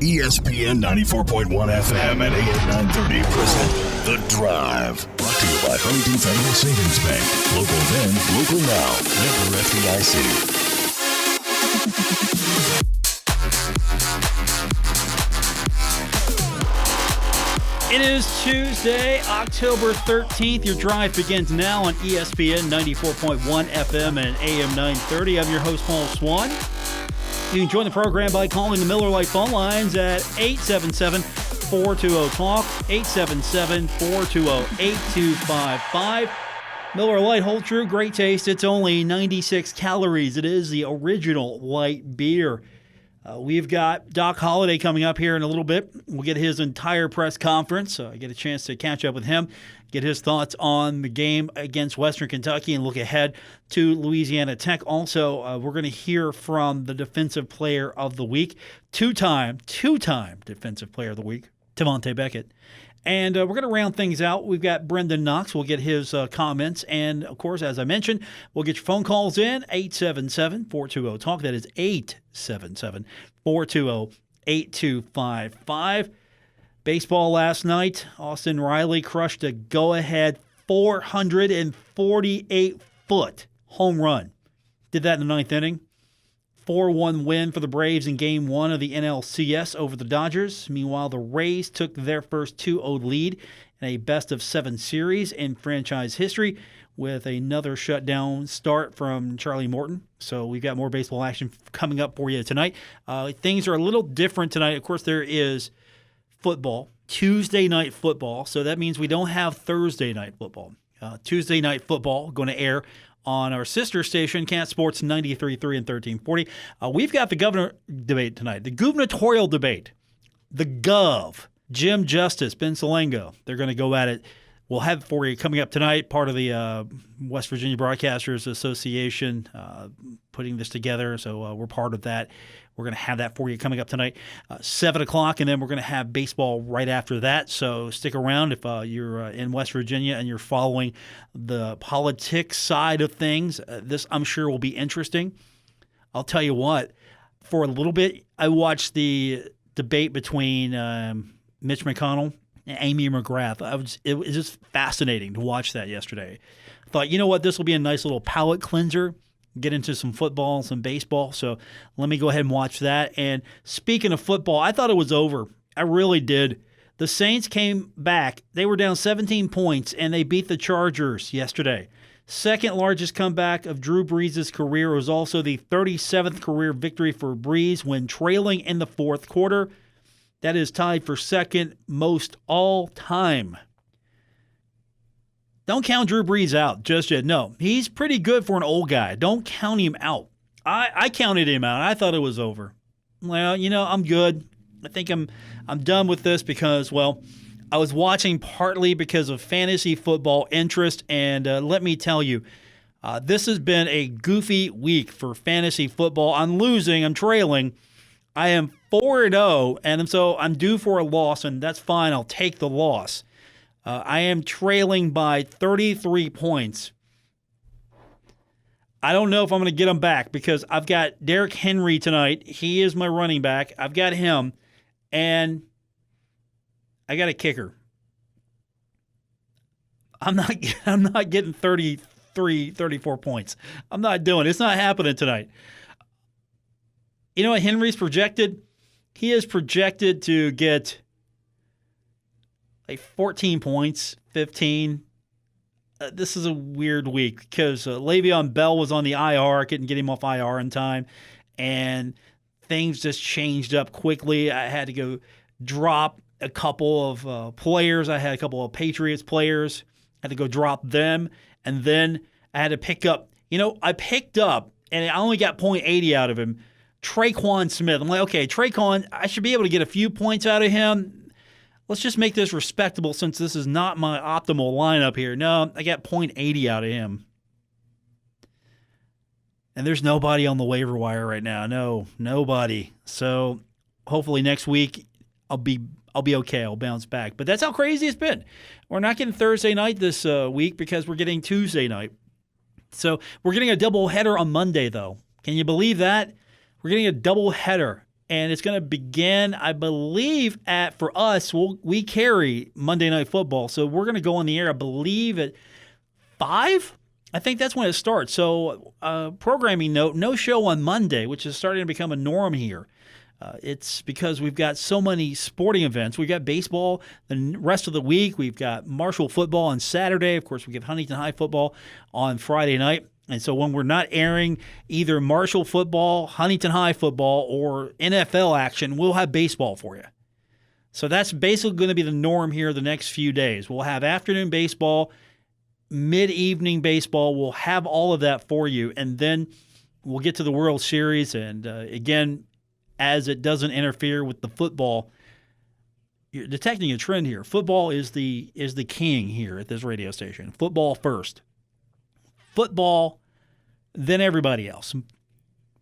ESPN 94.1 FM and AM 930 present The Drive. Brought to you by Huntington Federal Savings Bank. Local then, local now. Member FDIC. It is Tuesday, October 13th. Your drive begins now on ESPN 94.1 FM and AM 930. I'm your host, Paul Swann. You can join the program by calling the Miller Lite phone lines at 877-420-TALK, 877-420-8255. Miller Lite, hold true, great taste. It's only 96 calories. It is the original light beer. We've got Doc Holliday coming up here in a little bit. We'll get his entire press conference. I get a chance to catch up with him, get his thoughts on the game against Western Kentucky, and look ahead to Louisiana Tech. Also, we're going to hear from the Defensive Player of the Week, two-time Defensive Player of the Week, Devontae Beckett. And we're going to round things out. We've got Brendan Knox. We'll get his comments. And, of course, as I mentioned, we'll get your phone calls in, 877-420-TALK. That is 877-420-8255. Baseball last night. Austin Riley crushed a go-ahead 448-foot home run. Did that in the ninth inning. 4-1 win for the Braves in Game 1 of the NLCS over the Dodgers. Meanwhile, the Rays took their first 2-0 lead in a best-of-7 series in franchise history with another shutdown start from Charlie Morton. So we've got more baseball action coming up for you tonight. Things are a little different tonight. Of course, there is football, Tuesday night football. So that means we don't have Thursday night football. Tuesday night football going to air on our sister station, Cat Sports 93.3 and 1340. We've got the governor debate tonight, the gubernatorial debate. The Gov, Jim Justice, Ben Salango, they're going to go at it. We'll have it for you coming up tonight, part of the West Virginia Broadcasters Association putting this together, so we're part of that. We're going to have that for you coming up tonight, 7 o'clock, and then we're going to have baseball right after that. So stick around if you're in West Virginia and you're following the politics side of things. This, I'm sure, will be interesting. I'll tell you what, for a little bit, I watched the debate between Mitch McConnell and Amy McGrath. It was just fascinating to watch that yesterday. I thought, you know what, this will be a nice little palate cleanser. Get into some football, some baseball. So let me go ahead and watch that. And speaking of football, I thought it was over. I really did. The Saints came back. They were down 17 points, and they beat the Chargers yesterday. Second largest comeback of Drew Brees' career. It was also the 37th career victory for Brees when trailing in the fourth quarter. That is tied for second most all time. Don't count Drew Brees out just yet. No, he's pretty good for an old guy. Don't count him out. I counted him out. I thought it was over. Well, I'm good. I think I'm done with this because, well, I was watching partly because of fantasy football interest, and let me tell you, this has been a goofy week for fantasy football. I'm losing. I'm trailing. I am 4-0, and so I'm due for a loss, and that's fine. I'll take the loss. I am trailing by 33 points. I don't know if I'm going to get them back because I've got Derrick Henry tonight. He is my running back. I've got him, and I got a kicker. I'm not getting 33, 34 points. I'm not doing it. It's not happening tonight. You know what Henry's projected? He is projected to get like 14 points, 15. This is a weird week because Le'Veon Bell was on the IR, couldn't get him off IR in time, and things just changed up quickly. I had to go drop a couple of players. I had a couple of Patriots players. I had to go drop them, and then I had to pick up. I picked up, and I only got .80 out of him, Traquan Smith. I'm like, okay, Traquan, I should be able to get a few points out of him. Let's just make this respectable since this is not my optimal lineup here. No, I got .80 out of him. And there's nobody on the waiver wire right now. No, nobody. So hopefully next week I'll be okay. I'll bounce back. But that's how crazy it's been. We're not getting Thursday night this week because we're getting Tuesday night. So we're getting a double header on Monday, though. Can you believe that? We're getting a double header And it's going to begin, I believe, for us, we carry Monday Night Football. So we're going to go on the air, I believe, at 5. I think that's when it starts. So programming note, no show on Monday, which is starting to become a norm here. It's because we've got so many sporting events. We've got baseball the rest of the week. We've got Marshall football on Saturday. Of course, we get Huntington High football on Friday night. And so when we're not airing either Marshall football, Huntington High football, or NFL action, we'll have baseball for you. So that's basically going to be the norm here the next few days. We'll have afternoon baseball, mid-evening baseball. We'll have all of that for you. And then we'll get to the World Series. And again, as it doesn't interfere with the football, you're detecting a trend here. Football is the king here at this radio station. Football first. Football, then everybody else.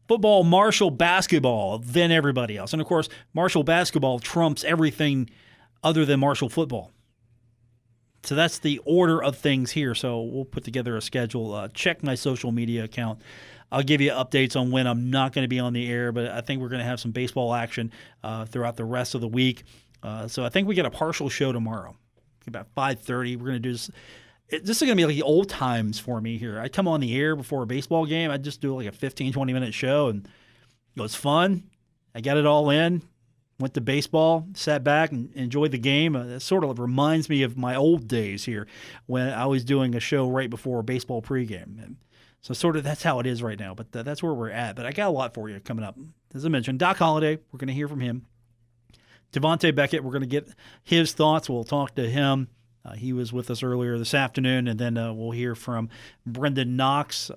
Football, Marshall basketball, then everybody else. And, of course, Marshall basketball trumps everything other than Marshall football. So that's the order of things here. So we'll put together a schedule. Check my social media account. I'll give you updates on when I'm not going to be on the air, but I think we're going to have some baseball action throughout the rest of the week. So I think we get a partial show tomorrow, about 5:30. We're going to do this. This is going to be like the old times for me here. I come on the air before a baseball game. I just do like a 15, 20-minute show, and it was fun. I got it all in. Went to baseball, sat back, and enjoyed the game. It sort of reminds me of my old days here when I was doing a show right before a baseball pregame. And so sort of that's how it is right now, but that's where we're at. But I got a lot for you coming up. As I mentioned, Doc Holliday, we're going to hear from him. Devontae Beckett, we're going to get his thoughts. We'll talk to him. He was with us earlier this afternoon, and then we'll hear from Brendan Knox.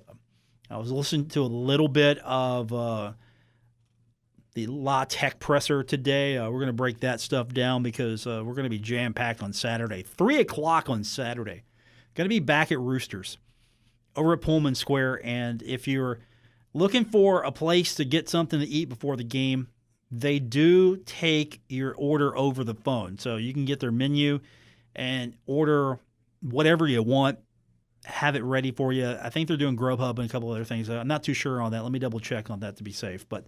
I was listening to a little bit of the La Tech presser today. We're going to break that stuff down because we're going to be jam-packed on Saturday. 3 o'clock on Saturday. Going to be back at Roosters over at Pullman Square, and if you're looking for a place to get something to eat before the game, they do take your order over the phone. So you can get their menu and order whatever you want, have it ready for you. I think they're doing Grubhub and a couple other things. I'm not too sure on that. Let me double check on that to be safe. But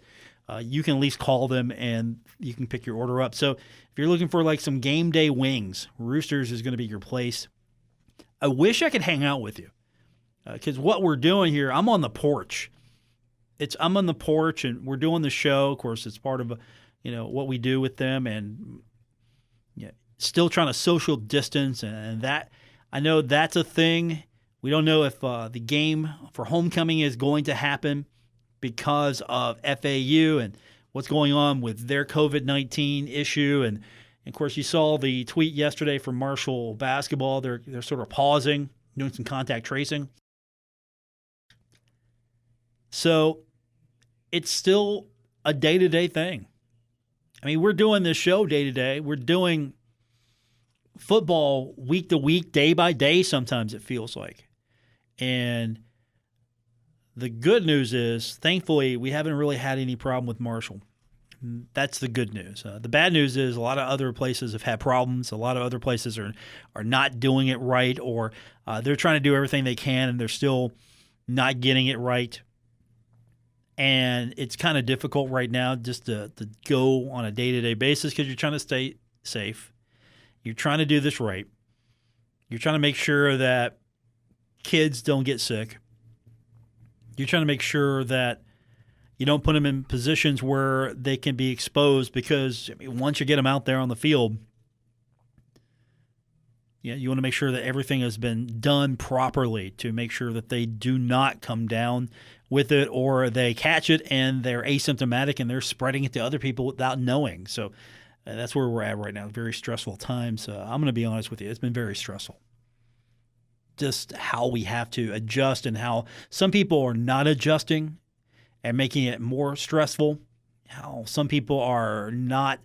you can at least call them and you can pick your order up. So if you're looking for like some game day wings, Roosters is going to be your place. I wish I could hang out with you because what we're doing here, I'm on the porch. I'm on the porch and we're doing the show. Of course, it's part of what we do with them, and still trying to social distance, and that I know that's a thing. We don't know if the game for homecoming is going to happen because of FAU and what's going on with their COVID-19 issue. And of course, you saw the tweet yesterday from Marshall basketball. They're sort of pausing, doing some contact tracing. So it's still a day-to-day thing. I mean, we're doing this show day-to-day. We're doing football week to week, day by day, sometimes it feels like. And the good news is, thankfully, we haven't really had any problem with Marshall. That's the good news. The bad news is a lot of other places have had problems. A lot of other places are not doing it right, or they're trying to do everything they can, and they're still not getting it right. And it's kind of difficult right now just to go on a day-to-day basis because you're trying to stay safe. You're trying to do this right. You're trying to make sure that kids don't get sick. You're trying to make sure that you don't put them in positions where they can be exposed because once you get them out there on the field, you want to make sure that everything has been done properly to make sure that they do not come down with it or they catch it and they're asymptomatic and they're spreading it to other people without knowing. So that's where we're at right now. Very stressful times. I'm going to be honest with you. It's been very stressful. Just how we have to adjust and how some people are not adjusting and making it more stressful. How some people are not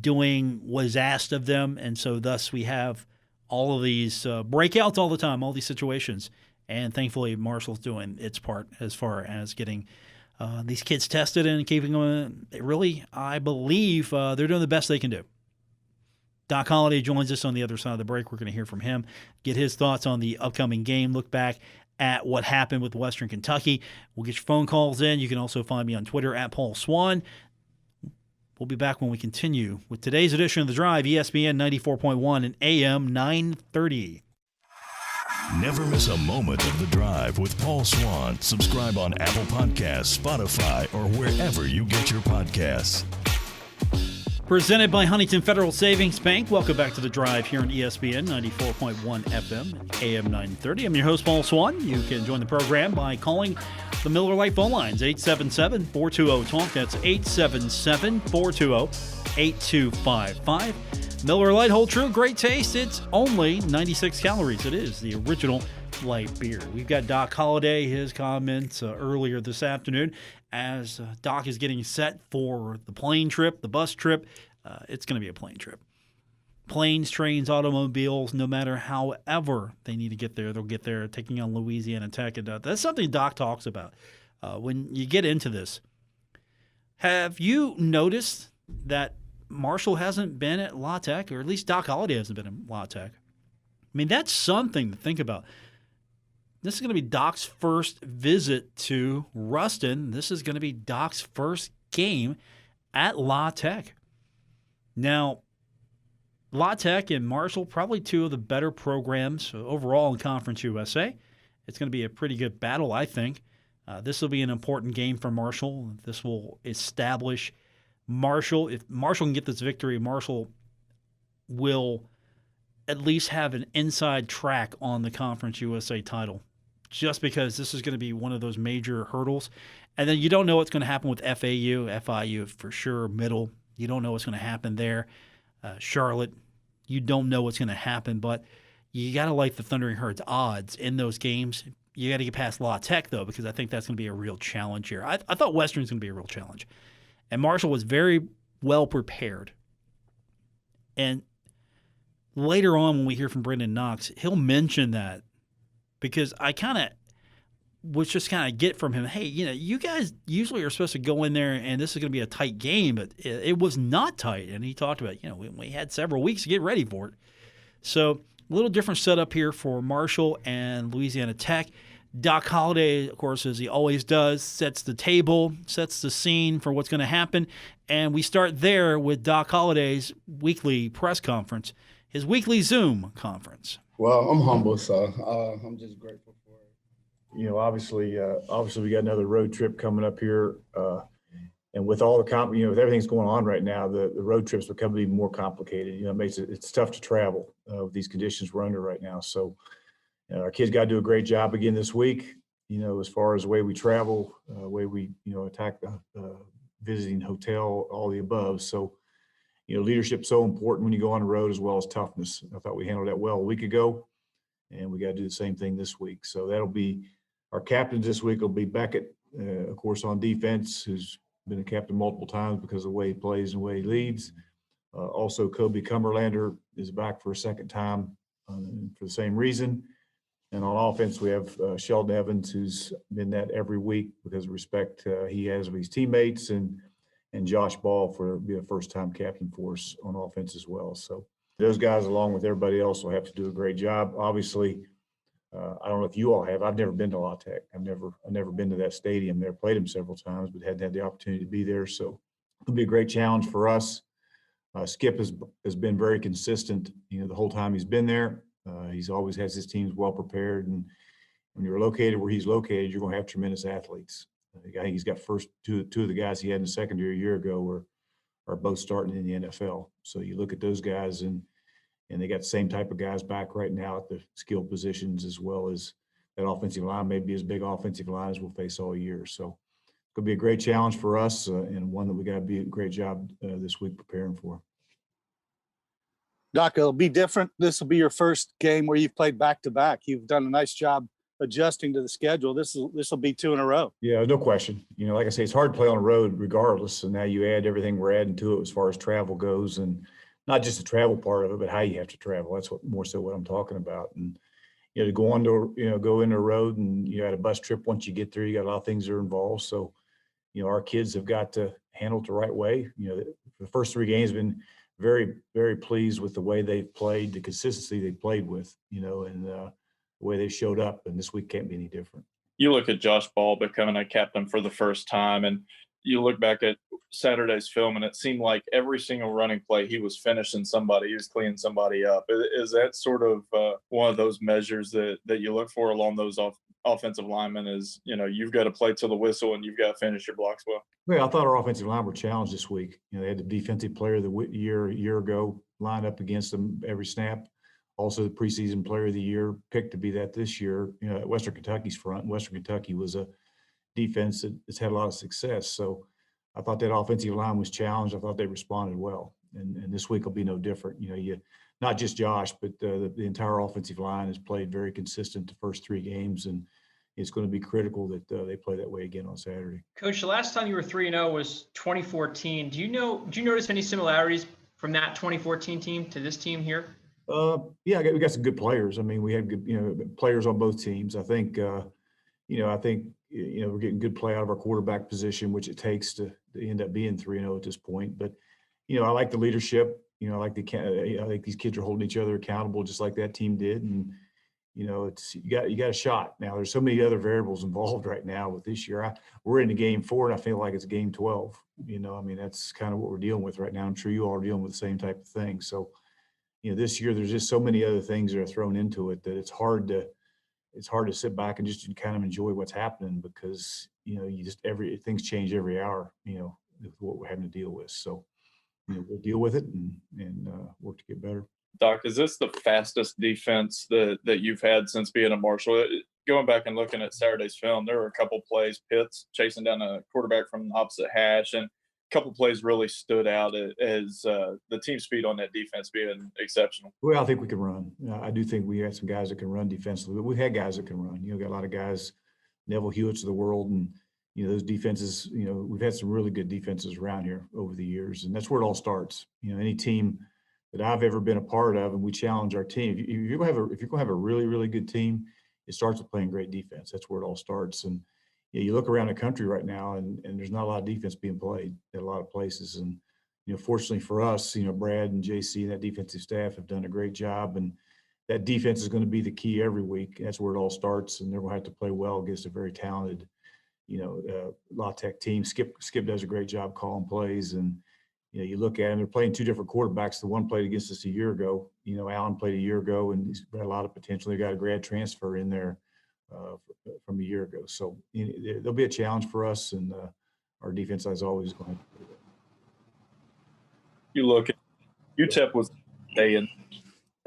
doing what is asked of them. And so thus we have all of these breakouts all the time, all these situations. And thankfully, Marshall's doing its part as far as getting these kids tested and keeping them. Really, I believe they're doing the best they can do. Doc Holliday joins us on the other side of the break. We're going to hear from him, get his thoughts on the upcoming game, look back at what happened with Western Kentucky. We'll get your phone calls in. You can also find me on Twitter at Paul Swann. We'll be back when we continue with today's edition of The Drive, ESPN 94.1 and AM 930. Never miss a moment of The Drive with Paul Swann. Subscribe on Apple Podcasts, Spotify, or wherever you get your podcasts. Presented by Huntington Federal Savings Bank. Welcome back to The Drive here on ESPN 94.1 FM, AM 930. I'm your host, Paul Swann. You can join the program by calling the Miller Lite phone lines, 877-420-TALK. That's 877-420-8255. Miller Lite, hold true, great taste. It's only 96 calories. It is the original light beer. We've got Doc Holliday, his comments earlier this afternoon as Doc is getting set for the plane trip, the bus trip. It's going to be a plane trip. Planes, trains, automobiles, no matter however they need to get there, they'll get there, taking on Louisiana Tech. And that's something Doc talks about. When you get into this, have you noticed that Marshall hasn't been at La Tech, or at least Doc Holliday hasn't been at La Tech? I mean, that's something to think about. This is going to be Doc's first visit to Ruston. This is going to be Doc's first game at La Tech. Now, La Tech and Marshall, probably two of the better programs overall in Conference USA. It's going to be a pretty good battle, I think. This will be an important game for Marshall. This will establish Marshall. If Marshall can get this victory, Marshall will at least have an inside track on the Conference USA title, just because this is going to be one of those major hurdles. And then you don't know what's going to happen with FAU, FIU for sure, middle. You don't know what's going to happen there. Charlotte, you don't know what's going to happen, but you got to like the Thundering Herds odds in those games. You got to get past La Tech, though, because I think that's going to be a real challenge here. I thought Western's going to be a real challenge. And Marshall was very well prepared. And later on when we hear from Brendan Knox, he'll mention that, because I kind of was just kind of get from him, hey, you guys usually are supposed to go in there and this is going to be a tight game, but it was not tight. And he talked about, we had several weeks to get ready for it. So a little different setup here for Marshall and Louisiana Tech. Doc Holliday, of course, as he always does, sets the table, sets the scene for what's going to happen. And we start there with Doc Holliday's weekly press conference, his weekly Zoom conference. Well, I'm humble, so I'm just grateful for it. Obviously, we got another road trip coming up here, and with all the with everything's going on right now, the road trips become even more complicated. It makes it's tough to travel with these conditions we're under right now. So, our kids got to do a great job again this week. As far as the way we travel, way we attack the visiting hotel, all the above. So, leadership's so important when you go on the road, as well as toughness. I thought we handled that well a week ago, and we got to do the same thing this week. So that'll be our captains this week. Will be Beckett, of course, on defense, who's been a captain multiple times because of the way he plays and the way he leads. Also, Kobe Cumberlander is back for a second time for the same reason. And on offense, we have Sheldon Evans, who's been that every week because of respect he has with his teammates, and Josh Ball for being a first-time captain for us on offense as well. So those guys, along with everybody else, will have to do a great job. Obviously, I don't know if you all have. I've never been to La Tech. I've never been to that stadium there. Played them several times, but hadn't had the opportunity to be there. So it'll be a great challenge for us. Skip has been very consistent, the whole time he's been there. He's always has his teams well prepared, and when you're located where he's located, you're going to have tremendous athletes. I think he's got first two of the guys he had in the secondary a year ago are both starting in the NFL. So you look at those guys, and they got the same type of guys back right now at the skill positions, as well as that offensive line may be as big offensive line as we'll face all year. So it's going to be a great challenge for us, and one that we got to be a great job this week preparing for. Doc, it'll be different. This will be your first game where you've played back-to-back. You've done a nice job adjusting to the schedule. This will be two in a row. Yeah, no question. Like I say, it's hard to play on the road regardless. And now you add everything we're adding to it as far as travel goes, and not just the travel part of it, but how you have to travel. That's what I'm talking about. And to go on to go in the road, and at a bus trip, once you get there, you got a lot of things that are involved. So our kids have got to handle it the right way. The first three games have been very, very pleased with the way they've played, the consistency they played with, and the way they showed up. And this week can't be any different. You look at Josh Ball becoming a captain for the first time, and you look back at Saturday's film, and it seemed like every single running play he was finishing somebody, he was cleaning somebody up. Is that sort of one of those measures that you look for along those offensive linemen? Is you've got to play till the whistle and you've got to finish your blocks well. Well, I thought our offensive line were challenged this week. They had the defensive player of the year a year ago lined up against them every snap. Also, the preseason player of the year picked to be that this year. At Western Kentucky's front. Western Kentucky was a defense that's had a lot of success. So I thought that offensive line was challenged. I thought they responded well, and this week will be no different. Not just Josh, but the entire offensive line has played very consistent the first 3 games, and it's going to be critical that they play that way again on Saturday. Coach, the last time you were 3-0 was 2014. Do you notice any similarities from that 2014 team to this team here? Yeah, we got some good players. I mean, we had good, players on both teams. I think, we're getting good play out of our quarterback position, which it takes to end up being 3-0 at this point. But, I like the leadership. I think these kids are holding each other accountable, just like that team did. And, you got a shot. Now, there's so many other variables involved right now with this year. We're into game 4, and I feel like it's game 12. That's kind of what we're dealing with right now. I'm sure you all are dealing with the same type of thing. So, this year there's just so many other things that are thrown into it that it's hard to sit back and just kind of enjoy what's happening because, things change every hour, with what we're having to deal with. So, we'll deal with it and work to get better. Doc, is this the fastest defense that you've had since being a Marshall? Going back and looking at Saturday's film, there were a couple plays, Pitts chasing down a quarterback from the opposite hash, and a couple plays really stood out as the team speed on that defense being exceptional. Well, I think we can run. I do think we have some guys that can run defensively, but we've had guys that can run. Got a lot of guys, Neville Hewitts of the world, and those defenses. We've had some really good defenses around here over the years, and that's where it all starts. Any team that I've ever been a part of, and we challenge our team. If you're going to have a really, really good team, it starts with playing great defense. That's where it all starts. And you look around the country right now, and there's not a lot of defense being played at a lot of places. And fortunately for us, Brad and JC and that defensive staff have done a great job. And that defense is going to be the key every week. That's where it all starts. And they're going to have to play well against a very talented, La Tech team. Skip does a great job calling plays. And you look at them, they're playing 2 different quarterbacks. The one played against us a year ago. Allen played a year ago, and he's got a lot of potential. They got a grad transfer in there from a year ago. So there'll be a challenge for us, and our defense is always going to. You look at UTEP was day in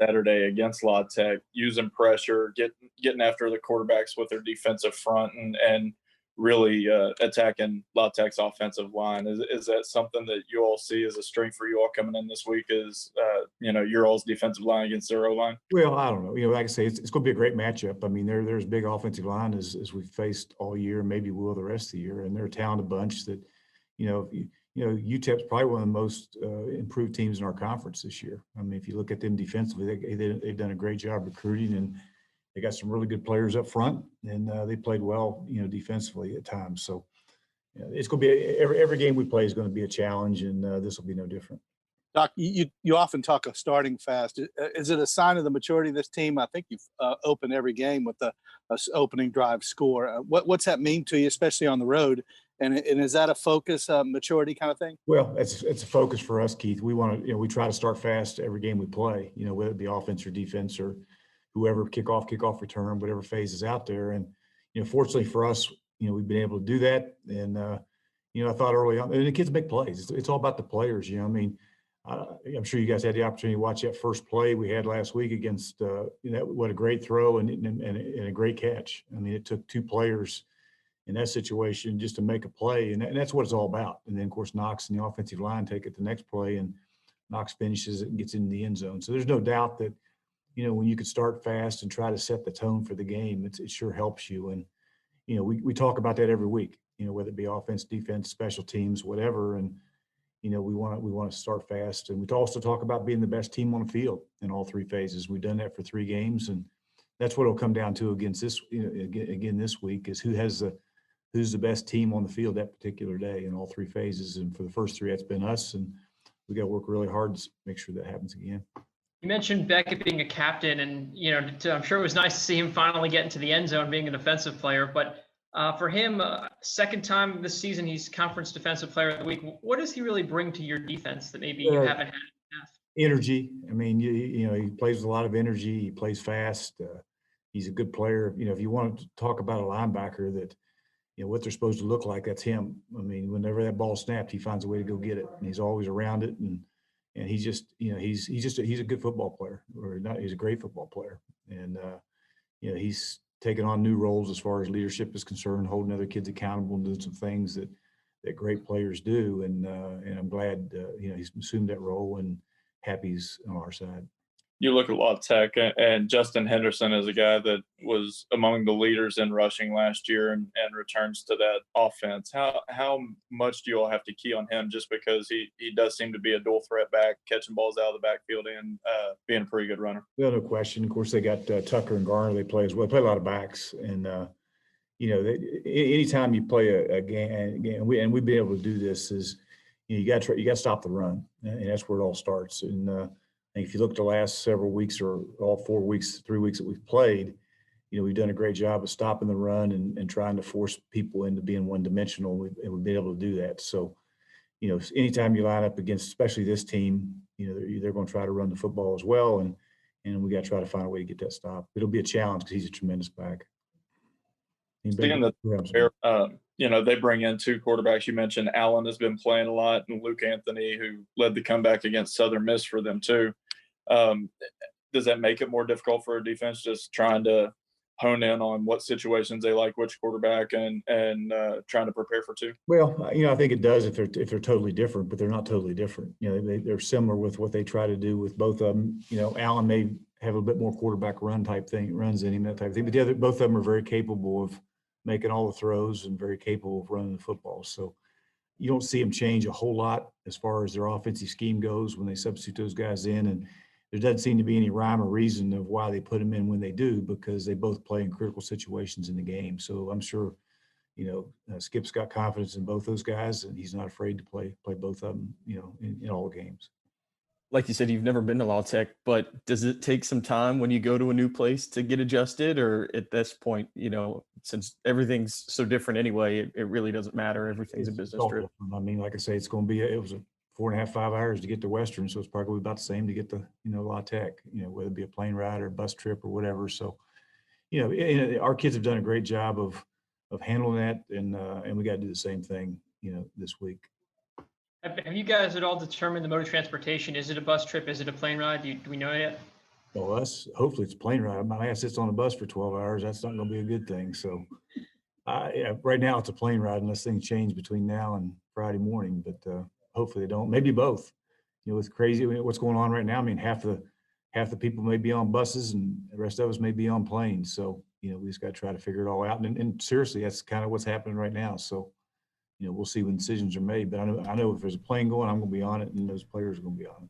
Saturday against La Tech, using pressure, getting after the quarterbacks with their defensive front, and really attacking La Tech's offensive line. Is that something that you all see as a strength for you all coming in this week? Is your all's defensive line against their O line? Well, I don't know. Like I say, it's going to be a great matchup. I mean, there's big offensive line as we've faced all year, maybe will the rest of the year, and they're a talented bunch that, UTEP's probably one of the most improved teams in our conference this year. I mean, if you look at them defensively, they've done a great job recruiting, and they got some really good players up front, and they played well, defensively at times. So it's going to be every game we play is going to be a challenge, and this will be no different. Doc, you often talk of starting fast. Is it a sign of the maturity of this team? I think you've opened every game with a opening drive score. What's that mean to you, especially on the road? And is that a focus, maturity kind of thing? Well, it's a focus for us, Keith. We want to, we try to start fast every game we play. Whether it be offense or defense or whoever, kickoff return, whatever phase is out there. And fortunately for us, we've been able to do that. And I thought early on, and the kids make plays. It's all about the players. I'm sure you guys had the opportunity to watch that first play we had last week against, what a great throw and a great catch. I mean, it took 2 players in that situation just to make a play, and that's what it's all about. And then, of course, Knox and the offensive line take it the next play, and Knox finishes it and gets into the end zone. So there's no doubt that, when you could start fast and try to set the tone for the game, it sure helps you. And, we talk about that every week, whether it be offense, defense, special teams, whatever. And, we want to start fast. And we also talk about being the best team on the field in all 3 phases. We've done that for 3 games, and that's what it'll come down to against this, again this week, is who's the best team on the field that particular day in all 3 phases. And for the first 3, that's been us, and we got to work really hard to make sure that happens again. You mentioned Beckett being a captain, and I'm sure it was nice to see him finally get into the end zone, being a defensive player. But For him, second time this season, he's Conference Defensive Player of the Week. What does he really bring to your defense that maybe you haven't had in the past? Energy. I mean, you know, he plays with a lot of energy. He plays fast. He's a good player. You know, if you want to talk about a linebacker that, you know, what they're supposed to look like, that's him. I mean, whenever that ball snapped, he finds a way to go get it, and he's always around it. And he's just, you know, he's a good football player, or not. He's a great football player, and you know, he's taken on new roles as far as leadership is concerned, holding other kids accountable, and doing some things that great players do. And I'm glad, you know, he's assumed that role, and happy he's on our side. You look at La Tech, and Justin Henderson is a guy that was among the leaders in rushing last year and returns to that offense. How much do you all have to key on him, just because he does seem to be a dual threat back, catching balls out of the backfield and being a pretty good runner? Well, no question. Of course, they got Tucker and Garner. They play as well. They play a lot of backs, and you know, anytime you play a game, and we've been able to do this, is, you know, you got to stop the run, and that's where it all starts. And if you look at the last several weeks, or all 4 weeks, 3 weeks that we've played, you know, we've done a great job of stopping the run and trying to force people into being one-dimensional, and we've been able to do that. So, you know, anytime you line up against, especially this team, you know, they're going to try to run the football as well, and we got to try to find a way to get that stop. It'll be a challenge because he's a tremendous back. Speaking of, you know, they bring in two quarterbacks. You mentioned Allen has been playing a lot, and Luke Anthony, who led the comeback against Southern Miss for them too. Does that make it more difficult for a defense, just trying to hone in on what situations they like which quarterback, and trying to prepare for two? Well, you know, I think it does if they're totally different, but they're not totally different. You know, they're similar with what they try to do with both of them. You know, Allen may have a bit more quarterback runs in him, that type of thing, but both of them are very capable of making all the throws and very capable of running the football. So you don't see them change a whole lot as far as their offensive scheme goes when they substitute those guys in. And there doesn't seem to be any rhyme or reason of why they put them in when they do, because they both play in critical situations in the game. So I'm sure, you know, Skip's got confidence in both those guys, and he's not afraid to play both of them, you know, in all games. Like you said, you've never been to La Tech, but does it take some time when you go to a new place to get adjusted? Or at this point, you know, since everything's so different anyway, it really doesn't matter. Everything's a business trip. I mean, like I say, it was a 4.5, 5 hours to get to Western. So it's probably about the same to get to, you know, La Tech, you know, whether it be a plane ride or a bus trip or whatever. So, you know, our kids have done a great job of handling that. And we got to do the same thing, you know, this week. Have you guys at all determined the mode of transportation? Is it a bus trip? Is it a plane ride? Do we know yet? Well, hopefully it's a plane ride. My ass sits on a bus for 12 hours. That's not going to be a good thing. So yeah, right now it's a plane ride unless things change between now and Friday morning. But hopefully they don't. Maybe both. You know, with crazy what's going on right now. I mean, half the people may be on buses, and the rest of us may be on planes. So, you know, we just got to try to figure it all out. And seriously, that's kind of what's happening right now. So, you know, we'll see when decisions are made. But I know if there's a plane going, I'm going to be on it, and those players are going to be on it.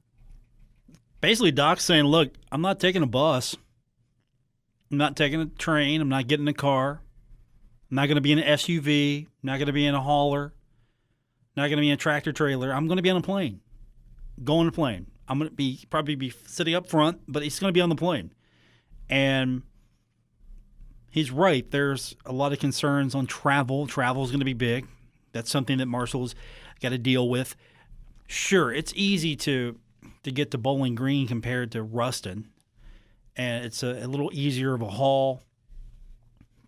Basically, Doc's saying, look, I'm not taking a bus. I'm not taking a train. I'm not getting a car. I'm not going to be in an SUV. I'm not going to be in a hauler. Not going to be in a tractor trailer. I'm going to be on a plane. Go on a plane. I'm going to probably be sitting up front, but he's going to be on the plane. And he's right. There's a lot of concerns on travel. Travel is going to be big. That's something that Marshall's got to deal with. Sure, it's easy to get to Bowling Green compared to Ruston, and it's a little easier of a haul,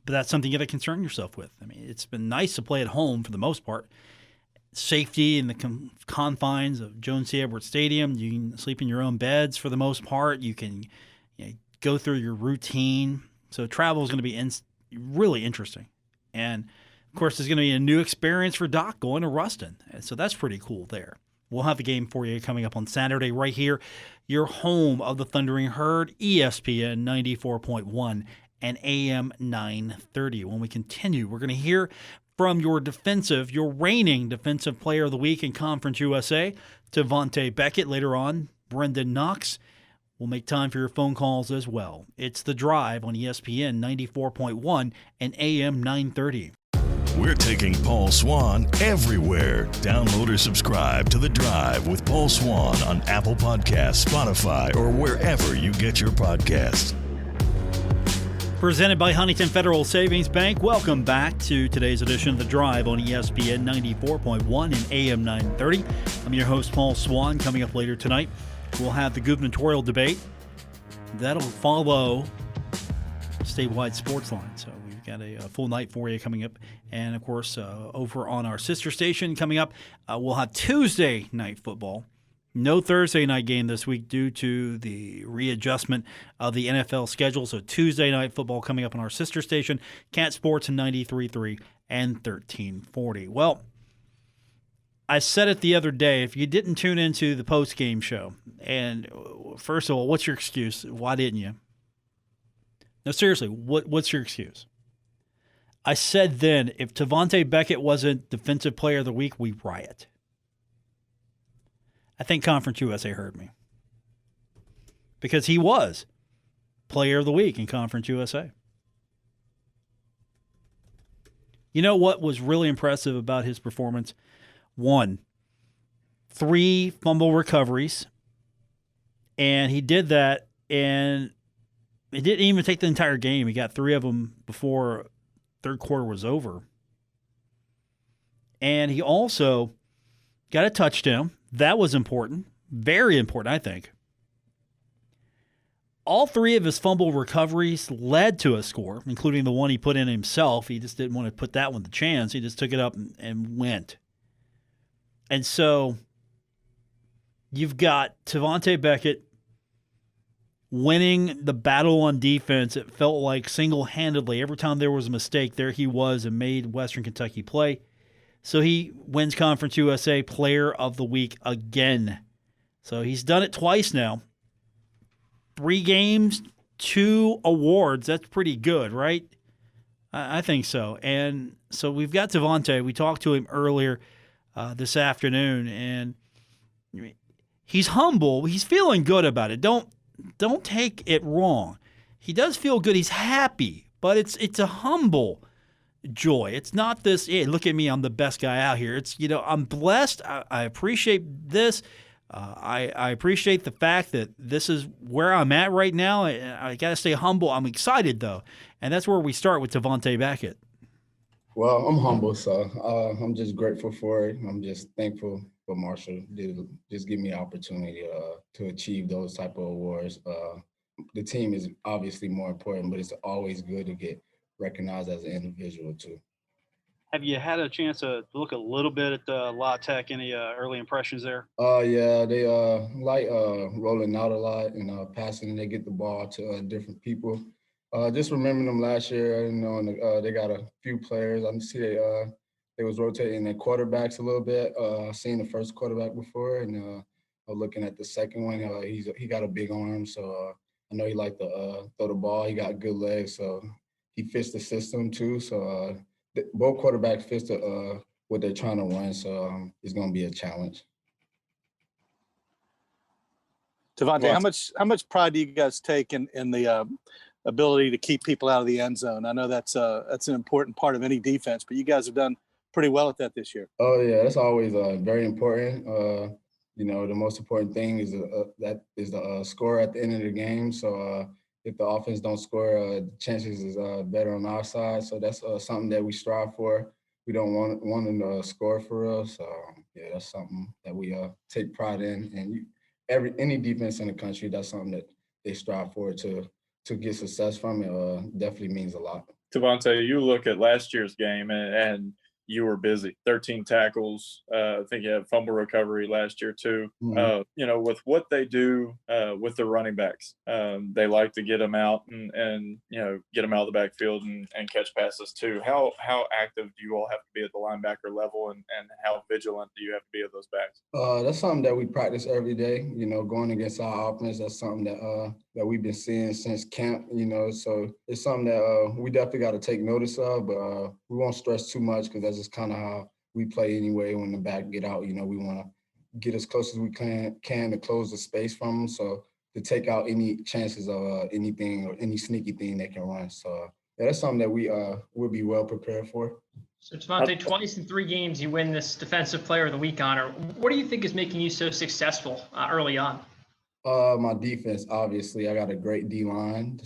but that's something you got to concern yourself with. I mean, it's been nice to play at home for the most part. Safety in the confines of Jones C. Edwards Stadium. You can sleep in your own beds for the most part. You can go through your routine. So travel is going to be really interesting. And of course, there's going to be a new experience for Doc going to Ruston. So that's pretty cool there. We'll have the game for you coming up on Saturday right here. Your home of the Thundering Herd, ESPN 94.1 and AM 930. When we continue, we're going to hear from your reigning Defensive Player of the Week in Conference USA, Devontae Beckett. Later on, Brendan Knox. We'll make time for your phone calls as well. It's The Drive on ESPN 94.1 and AM 930. We're taking Paul Swann everywhere. Download or subscribe to The Drive with Paul Swann on Apple Podcasts, Spotify, or wherever you get your podcasts. Presented by Huntington Federal Savings Bank. Welcome back to today's edition of The Drive on ESPN 94.1 and AM 930. I'm your host, Paul Swann. Coming up later tonight, we'll have the gubernatorial debate. That'll follow statewide sports line. So we've got a full night for you coming up. And, of course, over on our sister station coming up, we'll have Tuesday night football. No Thursday night game this week due to the readjustment of the NFL schedule. So Tuesday night football coming up on our sister station, Cat Sports in 93.3 and 1340. Well, I said it the other day, if you didn't tune into the post-game show, and first of all, what's your excuse? Why didn't you? No, seriously, what's your excuse? I said then, if Tavante Beckett wasn't Defensive Player of the Week, we riot. I think Conference USA heard me because he was Player of the Week in Conference USA. You know what was really impressive about his performance? 1, 3 fumble recoveries, and he did that, and it didn't even take the entire game. He got 3 of them before third quarter was over. And he also got a touchdown. That was important. Very important, I think. All 3 of his fumble recoveries led to a score, including the one he put in himself. He just didn't want to put that one to chance. He just took it up and went. And so you've got Tavante Beckett winning the battle on defense. It felt like single-handedly. Every time there was a mistake, there he was and made Western Kentucky play. So he wins Conference USA Player of the Week again. So he's done it twice now. 3 games, 2 awards. That's pretty good, right? I think so. And so we've got Tavante. We talked to him earlier this afternoon, and he's humble. He's feeling good about it. Don't take it wrong. He does feel good. He's happy, but it's a humble joy. It's not this, hey, look at me, I'm the best guy out here. It's, I'm blessed. I appreciate this. I appreciate the fact that this is where I'm at right now. I got to stay humble. I'm excited, though. And that's where we start with Tavante Beckett. Well, I'm humble, so I'm just grateful for it. I'm just thankful for Marshall to just give me the opportunity to achieve those type of awards. The team is obviously more important, but it's always good to get recognized as an individual too. Have you had a chance to look a little bit at La Tech? Any early impressions there? Yeah, they like rolling out a lot and passing, and they get the ball to different people. Just remembering them last year, and they got a few players. I see they was rotating their quarterbacks a little bit. Seen the first quarterback before, and looking at the second one. He got a big arm, so I know he liked to throw the ball. He got good legs, so he fits the system too. So both quarterbacks fit what they're trying to run. So it's going to be a challenge. Tavante, how much pride do you guys take in the ability to keep people out of the end zone? I know that's an important part of any defense, but you guys have done pretty well at that this year. Oh yeah, that's always very important. The most important thing is the score at the end of the game. So if the offense don't score, the chances is better on our side. So that's something that we strive for. We don't want them to score for us. Yeah, that's something that we take pride in. And any defense in the country, that's something that they strive for to get success from. It definitely means a lot. Tavante, you look at last year's game and you were busy. 13 tackles. I think you had fumble recovery last year too. Mm-hmm. With what they do with the running backs, they like to get them out and get them out of the backfield and catch passes too. How active do you all have to be at the linebacker level, and how vigilant do you have to be of those backs? That's something that we practice every day. Going against our offense, that's something that we've been seeing since camp. So it's something that we definitely got to take notice of, but we won't stress too much because that's just kind of how we play anyway. When the back get out, we want to get as close as we can to close the space from them. So to take out any chances of anything or any sneaky thing they can run. So yeah, that's something that we will be well prepared for. So Tavante, twice in 3 games, you win this Defensive Player of the Week honor. What do you think is making you so successful early on? My defense, obviously. I got a great D-line.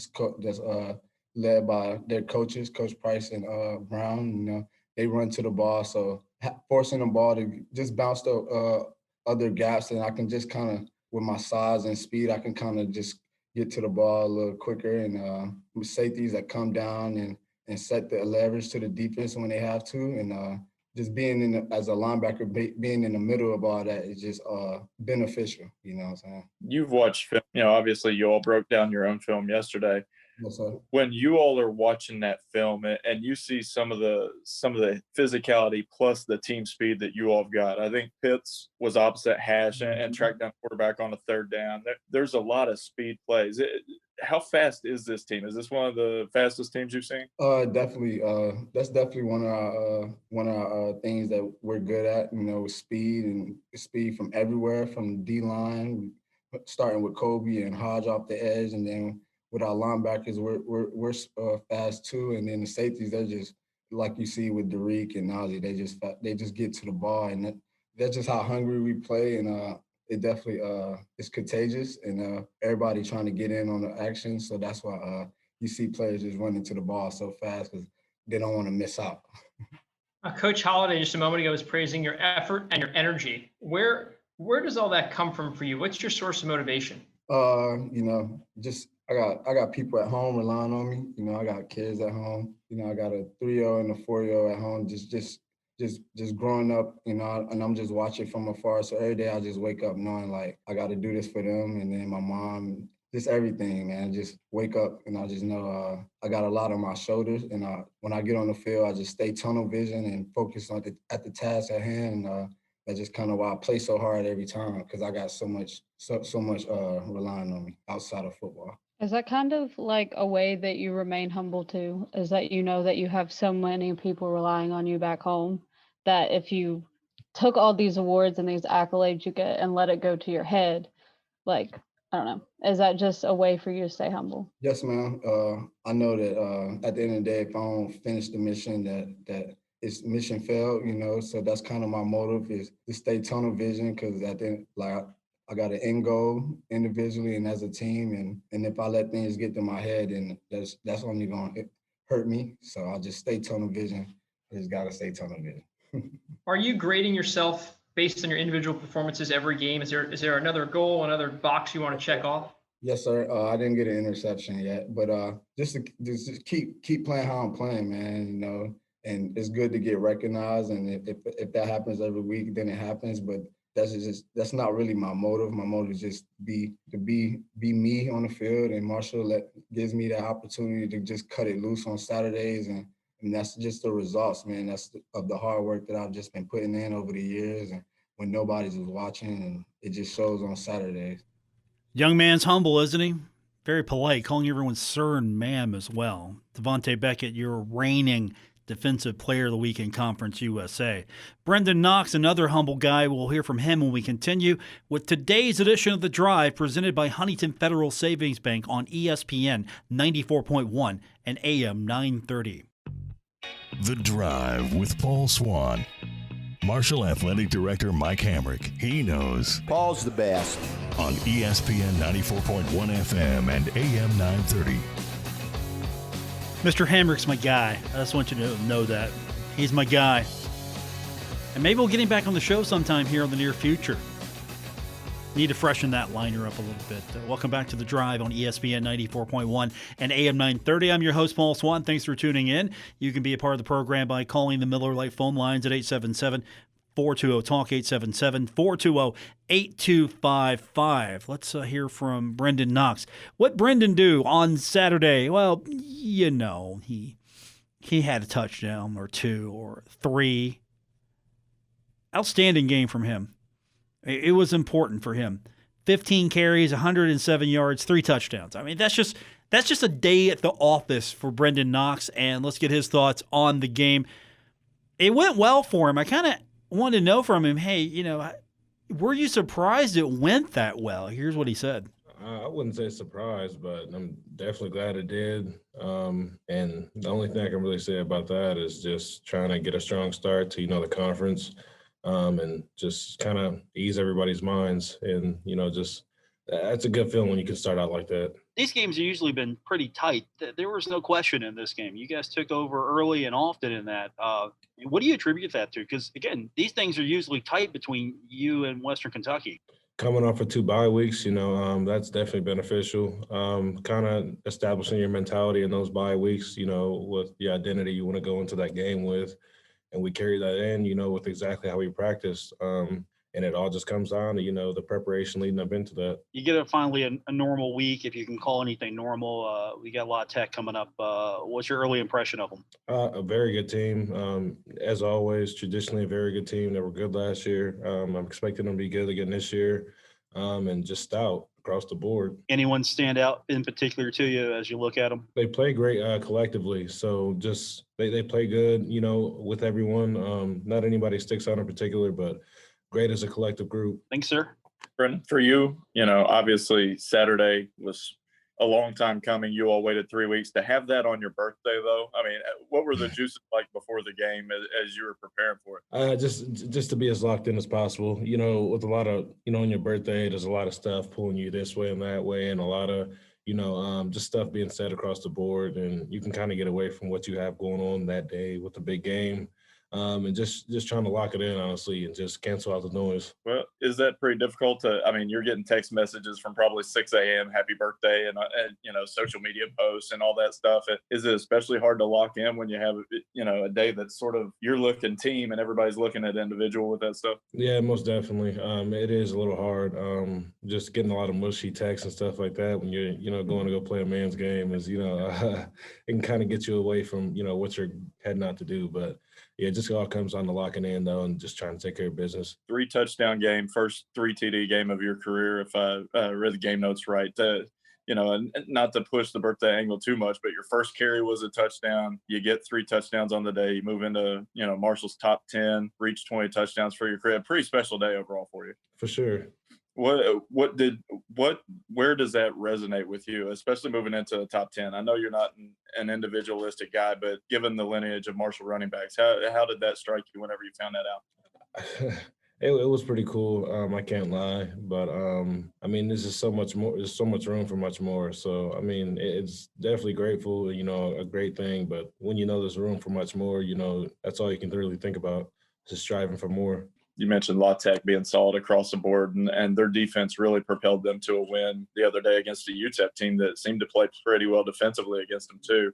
led by their coaches, Coach Price and Brown. You know, they run to the ball, so forcing the ball to just bounce the other gaps, and I can just kind of, with my size and speed, I can kind of just get to the ball a little quicker. And with safeties that come down and set the leverage to the defense when they have to, and just being as a linebacker, being in the middle of all that is just beneficial. You know what I'm saying? You've watched film, obviously you all broke down your own film yesterday. Yes, sir. When you all are watching that film and you see some of the physicality plus the team speed that you all have got, I think Pitts was opposite hash and tracked down quarterback on a third down. There's a lot of speed plays. How fast is this team? Is this one of the fastest teams you've seen? Definitely. That's definitely one of our things that we're good at. You know, speed and speed from everywhere, from D line, starting with Kobe and Hodge off the edge, and then with our linebackers, we're fast too. And then the safeties, they're just like you see with Derek and Najee, they just get to the ball, and that's just how hungry we play. And it definitely is contagious, and everybody trying to get in on the action. So that's why you see players just running to the ball so fast because they don't want to miss out. Coach Holliday just a moment ago was praising your effort and your energy. Where does all that come from for you? What's your source of motivation? Just I got people at home relying on me. You know, I got kids at home. You know, I got a 3-year-old and a 4-year-old at home. Just growing up, you know, and I'm just watching from afar. So every day I just wake up knowing like I got to do this for them, and then my mom, just everything, man. Just wake up and I just know I got a lot on my shoulders. And when I get on the field, I just stay tunnel vision and focus on at the task at hand. And that's just kind of why I play so hard every time, because I got so much relying on me outside of football. Is that kind of like a way that you remain humble too? Is that you know that you have so many people relying on you back home that if you took all these awards and these accolades you get and let it go to your head, like, I don't know, is that just a way for you to stay humble? Yes, ma'am. I know that at the end of the day, if I don't finish the mission, that it's mission failed, you know. So that's kind of my motive, is to stay tunnel vision, because at the end, like, I got an end goal individually and as a team, and if I let things get to my head, then that's only going to hurt me. So I just stay tunnel vision. I just got to stay tunnel vision. Are you grading yourself based on your individual performances every game? Is there another goal, another box you want to check off? Yes, sir. I didn't get an interception yet, but just keep playing how I'm playing, man. You know, and it's good to get recognized. And if that happens every week, then it happens. But that's not really my motive. My motive is just be me on the field, and Marshall gives me that opportunity to just cut it loose on Saturdays, and that's just the results, man. That's of the hard work that I've just been putting in over the years, and when nobody's watching, and it just shows on Saturdays. Young man's humble, isn't he? Very polite, calling everyone sir and ma'am as well. Devontae Beckett, your reigning Defensive Player of the Week in Conference USA. Brendan Knox, another humble guy. We'll hear from him when we continue with today's edition of The Drive, presented by Huntington Federal Savings Bank on ESPN 94.1 and AM 930. The Drive with Paul Swann. Marshall Athletic Director Mike Hamrick, he knows. Paul's the best. On ESPN 94.1 FM and AM 930. Mr. Hamrick's my guy. I just want you to know that. He's my guy. And maybe we'll get him back on the show sometime here in the near future. Need to freshen that liner up a little bit. Welcome back to The Drive on ESPN 94.1 and AM 930. I'm your host, Paul Swann. Thanks for tuning in. You can be a part of the program by calling the Miller Lite phone lines at 877-420-TALK, 877-420-8255. Let's hear from Brendan Knox. What Brendan do on Saturday? Well, you know, he had a touchdown or two or three. Outstanding game from him. It was important for him. 15 carries, 107 yards, 3 touchdowns. I mean, that's just a day at the office for Brendan Knox, and let's get his thoughts on the game. It went well for him. I kind of wanted to know from him, hey, you know, were you surprised it went that well? Here's what he said. I wouldn't say surprised, but I'm definitely glad it did. And the only thing I can really say about that is just trying to get a strong start to, the conference. And just kind of ease everybody's minds and, just That's a good feeling when you can start out like that. These games have usually been pretty tight. There was no question in this game. You guys took over early and often in that. What do you attribute that to? Because, again, these things are usually tight between you and Western Kentucky. Coming off of 2 bye weeks, that's definitely beneficial. Kind of establishing your mentality in those bye weeks, with the identity you want to go into that game with. And we carry that in, with exactly how we practice. And it all just comes down to, the preparation leading up into that. You get finally a normal week, if you can call anything normal. We got La Tech coming up. What's your early impression of them? A very good team. As always, traditionally a very good team. They were good last year. I'm expecting them to be good again this year, and just stout across the board. Anyone stand out in particular to you as you look at them? They play great collectively. So just they play good, with everyone. Not anybody sticks out in particular, but great as a collective group. Thanks, sir. Brendan, for you, obviously Saturday was a long time coming. You all waited 3 weeks to have that on your birthday, though. I mean, what were the juices like before the game as you were preparing for it? Just to be as locked in as possible. With a lot of, on your birthday, there's a lot of stuff pulling you this way and that way, and a lot of, just stuff being said across the board, and you can kind of get away from what you have going on that day with the big game. And just trying to lock it in, honestly, and just cancel out the noise. Well, is that pretty difficult you're getting text messages from probably 6 a.m., happy birthday, and social media posts and all that stuff. Is it especially hard to lock in when you have, a day that's sort of you're looking team and everybody's looking at individual with that stuff? Yeah, most definitely. It is a little hard. Just getting a lot of mushy texts and stuff like that when you're, going to go play a man's game is, it can kind of get you away from, what you're heading out to do. But yeah, it just all comes on to locking in, though, and just trying to take care of business. 3-touchdown game, first 3 TD game of your career, if I read the game notes right. And not to push the birthday angle too much, but your first carry was a touchdown. You get 3 touchdowns on the day. You move into, Marshall's top 10, reach 20 touchdowns for your career. Pretty special day overall for you. For sure. Where does that resonate with you, especially moving into the top 10? I know you're not an individualistic guy, but given the lineage of Marshall running backs, how did that strike you whenever you found that out? It was pretty cool. I can't lie, but there's just so much more. There's so much room for much more. So it's definitely grateful. A great thing. But when there's room for much more, that's all you can really think about, just striving for more. You mentioned La Tech being solid across the board, and their defense really propelled them to a win the other day against a UTEP team that seemed to play pretty well defensively against them too.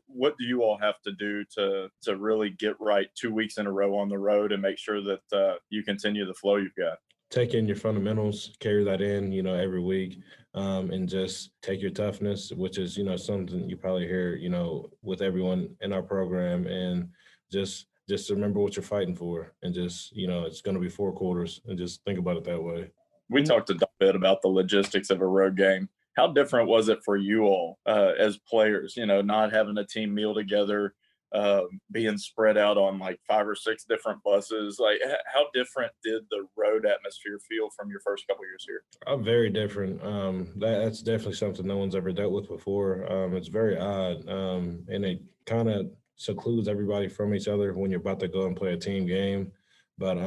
What do you all have to do to really get right 2 weeks in a row on the road and make sure that you continue the flow you've got? Take in your fundamentals, carry that in, every week, and just take your toughness, which is, something you probably hear, with everyone in our program, and just remember what you're fighting for, and just, it's going to be 4 quarters, and just think about it that way. We talked a bit about the logistics of a road game. How different was it for you all as players, not having a team meal together, being spread out on like 5 or 6 different buses? Like, how different did the road atmosphere feel from your first couple of years here? Very different. That's definitely something no one's ever dealt with before. It's very odd, and it kind of secludes everybody from each other when you're about to go and play a team game. But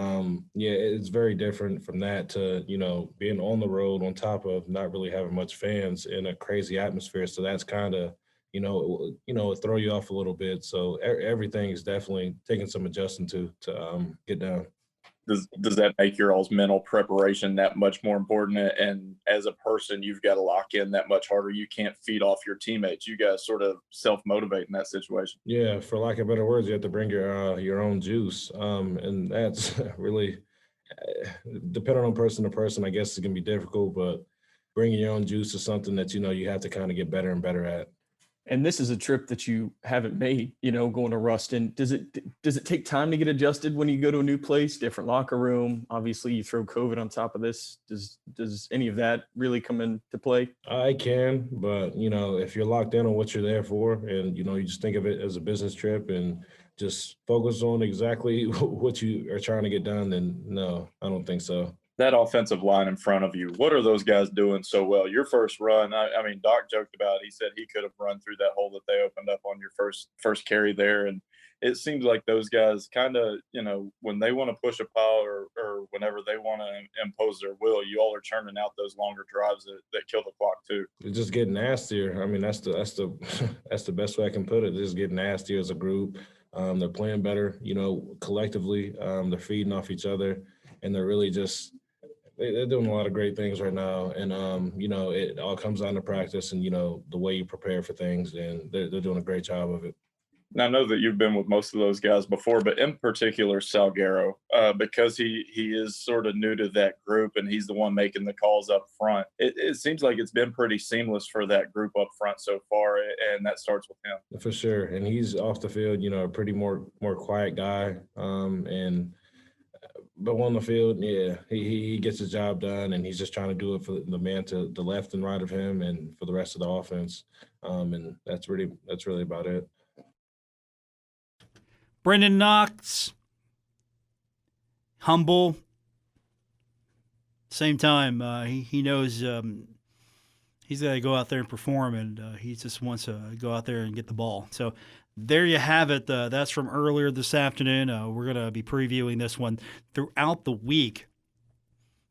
it's very different from that to, being on the road on top of not really having much fans in a crazy atmosphere. So that's kind of, it throw you off a little bit. So everything is definitely taking some adjusting to get down. Does that make your all's mental preparation that much more important? And as a person, you've got to lock in that much harder. You can't feed off your teammates. You guys sort of self-motivate in that situation. Yeah, for lack of better words, you have to bring your own juice. And that's really, depending on person to person, I guess it can be difficult, but bringing your own juice is something that, you have to kind of get better and better at. And this is a trip that you haven't made, going to Ruston. Does it take time to get adjusted when you go to a new place, different locker room? Obviously, you throw COVID on top of this. Does any of that really come into play? I can, but, if you're locked in on what you're there for, and, you just think of it as a business trip and just focus on exactly what you are trying to get done, then no, I don't think so. That offensive line in front of you, what are those guys doing so well? Your first run, Doc joked about it. He said he could have run through that hole that they opened up on your first carry there. And it seems like those guys kind of, when they want to push a pile or whenever they want to impose their will, you all are churning out those longer drives that kill the clock too. It's just getting nastier. I mean, that's the that's the best way I can put it. It's just getting nastier as a group. They're playing better, collectively. They're feeding off each other, and they're really just they're doing a lot of great things right now. And it all comes down to practice and the way you prepare for things, and they're doing a great job of it. Now, I know that you've been with most of those guys before, but in particular, Salguero, because he is sort of new to that group and he's the one making the calls up front. It seems like it's been pretty seamless for that group up front so far, and that starts with him. For sure. And he's off the field, a pretty more quiet guy. But on the field, yeah, he gets his job done, and he's just trying to do it for the man to the left and right of him and for the rest of the offense. And that's really about it. Brendan Knox, humble. Same time, he knows he's got to go out there and perform, and he just wants to go out there and get the ball. So there you have it. That's from earlier this afternoon. We're going to be previewing this one throughout the week.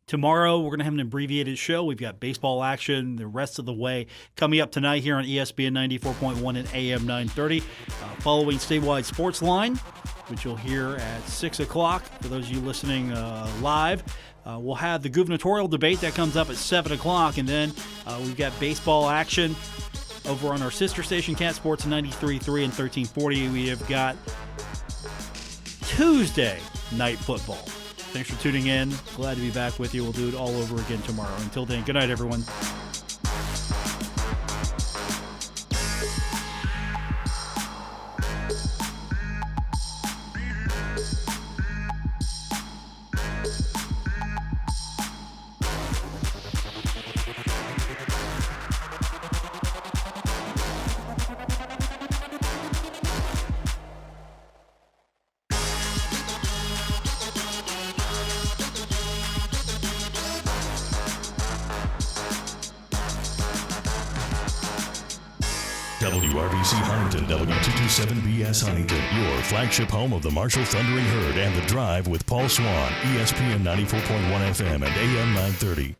Tomorrow, we're going to have an abbreviated show. We've got baseball action the rest of the way coming up tonight here on ESPN 94.1 and AM 930. Following Statewide Sports Line, which you'll hear at 6 o'clock for those of you listening live. We'll have the gubernatorial debate that comes up at 7 o'clock, and then we've got baseball action over on our sister station, Cat Sports 93.3 and 1340. We have got Tuesday night football. Thanks for tuning in. Glad to be back with you. We'll do it all over again tomorrow. Until then, good night, everyone. WRBC Huntington, W227BS Huntington, your flagship home of the Marshall Thundering Herd and The Drive with Paul Swann, ESPN 94.1 FM and AM 930.